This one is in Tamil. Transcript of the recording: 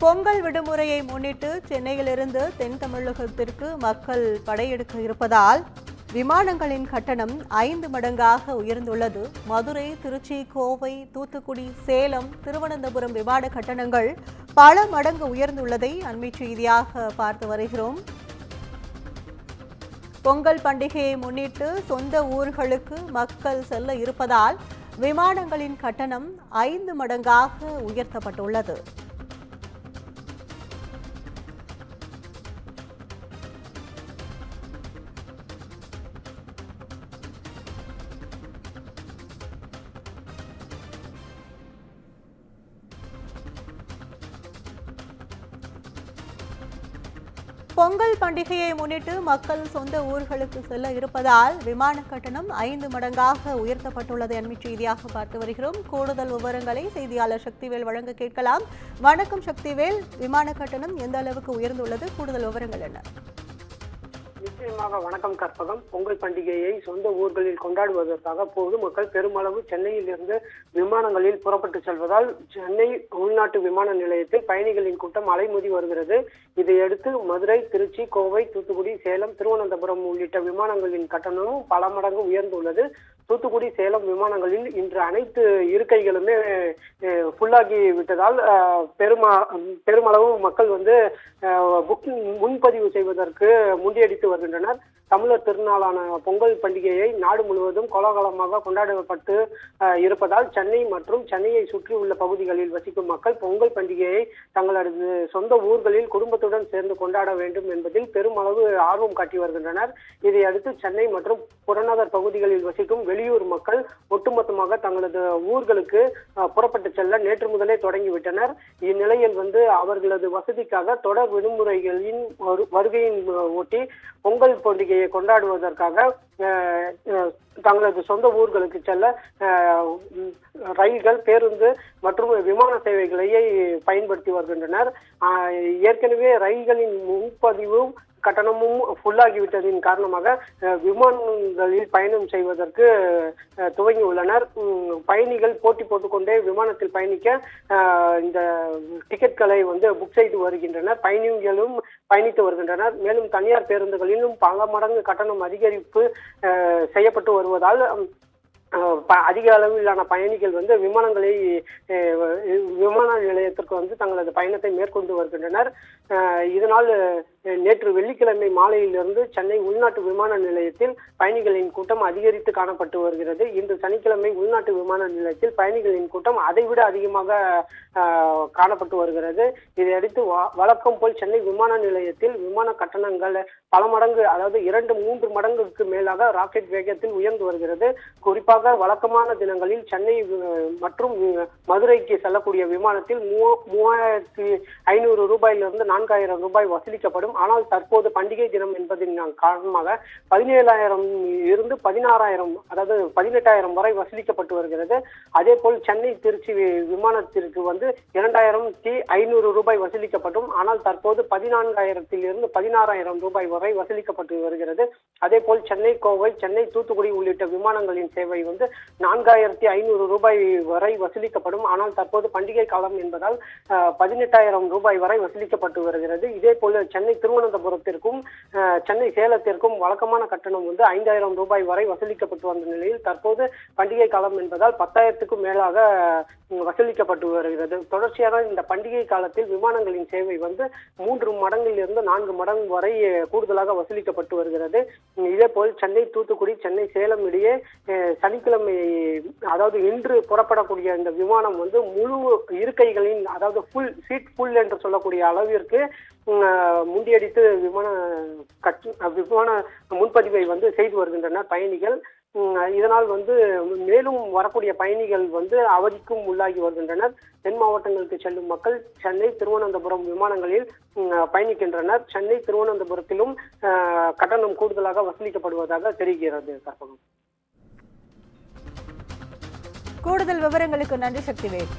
பொங்கல் விடுமுறையை முன்னிட்டு சென்னையிலிருந்து தென் தமிழகத்திற்கு மக்கள் படையெடுக்க இருப்பதால் விமானங்களின் கட்டணம் 5 மடங்காக உயர்ந்துள்ளது. மதுரை, திருச்சி, கோவை, தூத்துக்குடி, சேலம், திருவனந்தபுரம் விமான கட்டணங்கள் பல மடங்கு உயர்ந்துள்ளதை அண்மை செய்தியாக பார்த்து வருகிறோம். பொங்கல் பண்டிகையை முன்னிட்டு சொந்த ஊர்களுக்கு மக்கள் செல்ல இருப்பதால் விமானங்களின் கட்டணம் 5 மடங்காக உயர்த்தப்பட்டுள்ளது. பொங்கல் பண்டிகையை முன்னிட்டு மக்கள் சொந்த ஊர்களுக்கு செல்ல இருப்பதால் விமான கட்டணம் 5 மடங்காக உயர்த்தப்பட்டுள்ளதை அண்மை செய்தியாக பார்த்து வருகிறோம். கூடுதல் விவரங்களை செய்தியாளர் சக்திவேல் வழங்க கேட்கலாம். வணக்கம் சக்திவேல், விமான கட்டணம் எந்த அளவுக்கு உயர்ந்துள்ளது? கூடுதல் விவரங்கள் என்ன? நிச்சயமாக வணக்கம் கற்பகம். பொங்கல் பண்டிகையை சொந்த ஊர்களில் கொண்டாடுவதற்காக பொதுமக்கள் பெருமளவு சென்னையில் இருந்து விமானங்களில் புறப்பட்டு செல்வதால் சென்னை உள்நாட்டு விமான நிலையத்தில் பயணிகளின் கூட்டம் அலைமோதி வருகிறது. இதையடுத்து மதுரை, திருச்சி, கோவை, தூத்துக்குடி, சேலம், திருவனந்தபுரம் உள்ளிட்ட விமானங்களின் கட்டணமும் பல மடங்கு உயர்ந்துள்ளது. தூத்துக்குடி, சேலம் விமானங்களில் இன்று அனைத்து இருக்கைகளுமே ஃபுல்லாகி விட்டதால் பெருமளவு மக்கள் புக்கிங் முன்பதிவு செய்வதற்கு முண்டியடித்து வருகின்றனர். தமிழர் திருநாளான பொங்கல் பண்டிகையை நாடு முழுவதும் கோலாகலமாக கொண்டாடப்பட்டு இருப்பதால் சென்னை மற்றும் சென்னையை சுற்றியுள்ள பகுதிகளில் வசிக்கும் மக்கள் பொங்கல் பண்டிகையை தங்களது சொந்த ஊர்களில் குடும்பத்துடன் சேர்ந்து கொண்டாட வேண்டும் என்பதில் பெருமளவு ஆர்வம் காட்டி வருகின்றனர். இதையடுத்து சென்னை மற்றும் புறநகர் பகுதிகளில் வசிக்கும் வெளியூர் மக்கள் ஒட்டுமொத்தமாக தங்களது ஊர்களுக்கு புறப்பட்டு செல்ல நேற்று முதலே தொடங்கிவிட்டனர். இந்நிலையில் அவர்களது வசதிக்காக தொடர் விடுமுறைகளின் வருகையின் ஒட்டி பொங்கல் பண்டிகையை கொண்டாடுவதற்காக தங்களது சொந்த ஊர்களுக்கு செல்ல ரயில்கள், பேருந்து மற்றும் விமான சேவைகளையே பயன்படுத்தி வருகின்றனர். ஏற்கனவே ரயில்களின் முன்பதிவு கட்டணமும் ஃபுல்லாகிவிட்டதின் காரணமாக விமானங்களில் பயணம் செய்வதற்கு துவங்கியுள்ளனர். பயணிகள் போட்டி போட்டுக்கொண்டே விமானத்தில் பயணிக்க இந்த டிக்கெட்களை புக் செய்து வருகின்றனர். பயணிகளும் பயணித்து வருகின்றனர். மேலும் தனியார் பேருந்துகளிலும் பல மடங்கு கட்டணம் அதிகரிப்பு செய்யப்பட்டு வருவதால் அதிக அளவிலான பயணிகள் விமான நிலையத்திற்கு தங்களது பயணத்தை மேற்கொண்டு வருகின்றனர். இதனால் நேற்று வெள்ளிக்கிழமை மாலையிலிருந்து சென்னை உள்நாட்டு விமான நிலையத்தில் பயணிகளின் கூட்டம் அதிகரித்து காணப்பட்டு வருகிறது. இன்று சனிக்கிழமை உள்நாட்டு விமான நிலையத்தில் பயணிகளின் கூட்டம் அதைவிட அதிகமாக காணப்பட்டு வருகிறது. இதையடுத்து வழக்கம் போல் சென்னை விமான நிலையத்தில் விமான கட்டணங்கள் பல மடங்கு, அதாவது 2-3 மடங்குக்கு மேலாக ராக்கெட் வேகத்தில் உயர்ந்து வருகிறது. குறிப்பாக வழக்கமான தினங்களில் சென்னை மற்றும் மதுரைக்கு செல்லக்கூடிய விமானத்தில் 3,500 ரூபாயிலிருந்து 4,000 ரூபாய் வசூலிக்கப்படும். ஆனால் தற்போது பண்டிகை தினம் என்பதன் காரணமாக 17,000 இருந்து 16,000, அதாவது 18,000 வரை வசூலிக்கப்பட்டு வருகிறது. அதே போல் சென்னை திருச்சி விமானத்திற்கு 2,500 ரூபாய் வசூலிக்கப்படும். ஆனால் தற்போது 14,000 இருந்து 16,000 ரூபாய் வரை வசூலிக்கப்பட்டு வருகிறது. அதே போல் சென்னை, கோவை, சென்னை, தூத்துக்குடி உள்ளிட்ட விமானங்களின் சேவை 4,500 ரூபாய் வரை வசூலிக்கப்படும். ஆனால் தற்போது பண்டிகை காலம் என்பதால் 18,000 ரூபாய் வரை வசூலிக்கப்பட்டு வருகிறது. இதே போல சென்னை திருவனந்தபுரத்திற்கும் சென்னை சேலத்திற்கும் வழக்கமான கட்டணம் 5,000 ரூபாய் வரை வசூலிக்கப்பட்டு வந்த நிலையில் தற்போது பண்டிகை காலம் என்பதால் 10,000க்கும் மேலாக வசூலிக்கப்பட்டு வருகிறது. தொடர்ச்சியாக இந்த பண்டிகை காலத்தில் விமானங்களின் சேவை 3 மடங்கிலிருந்து 4 மடங்கு வரை கூடுதலாக வசூலிக்கப்பட்டு வருகிறது. இதே போல் சென்னை, தூத்துக்குடி, சென்னை, சேலம் இடையே சனிக்கிழமை, அதாவது இன்று புறப்படக்கூடிய இந்த விமானம் முழு இருக்கைகளின், அதாவது ஃபுல் என்று சொல்லக்கூடிய அளவிற்கு முண்டியடித்து விமான முன்பதிவை செய்து வருகின்றனர் பயணிகள். இதனால் மேலும் வரக்கூடிய பயணிகள் அவதிக்கும் உள்ளாகி வருகின்றனர். தென் மாவட்டங்களுக்கு செல்லும் மக்கள் சென்னை, திருவனந்தபுரம் விமானங்களில் பயணிக்கின்றனர். சென்னை, திருவனந்தபுரத்திலும் கட்டணம் கூடுதலாக வசூலிக்கப்படுவதாக தெரிகிறது. கற்பகம், கூடுதல் விவரங்களுக்கு நன்றி சக்திவேல்.